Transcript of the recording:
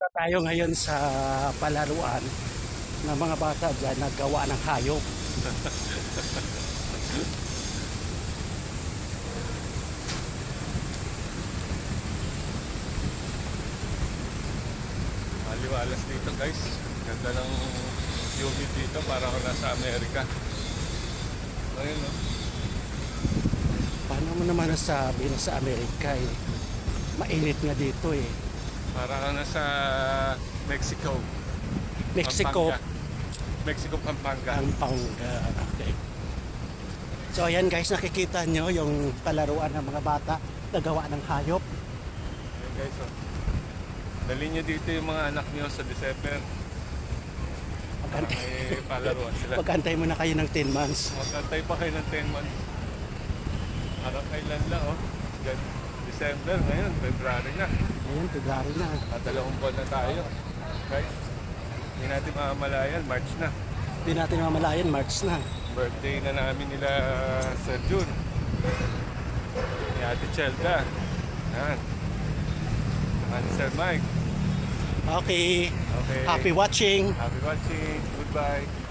Punta tayo ngayon sa palaruan ng mga bata dyan na gawa ng hayop. Maliwalas dito guys. Ganda ng humid dito, para ako nasa Amerika. Ayun no. Paano mo naman nasabi na sa Amerika eh? Mainit nga dito eh. Para ako nasa Mexico. Mexico, Pampanga. Mexico, Pampanga. Pampanga. Okay. So ayan guys, nakikita nyo yung palaruan ng mga bata na gawa ng hayop. Ayun guys oh. Dali nyo dito yung mga anak nyo sa December. Para may palaruan sila. Pag-antay mo na kayo ng 10 months. Magantay pa kayo ng 10 months. Parang kailan lang oh. December, ngayon, February na. Ayan, February na. Dalawang buwan na tayo. Guys, hindi natin mamalayan, March na. Hindi natin mamalayan, March na. Birthday na namin nila sa June. Ni Ate Chelda. Yan. Saka ni Sir Mike. Okay. Okay. Happy watching. Happy watching. Goodbye.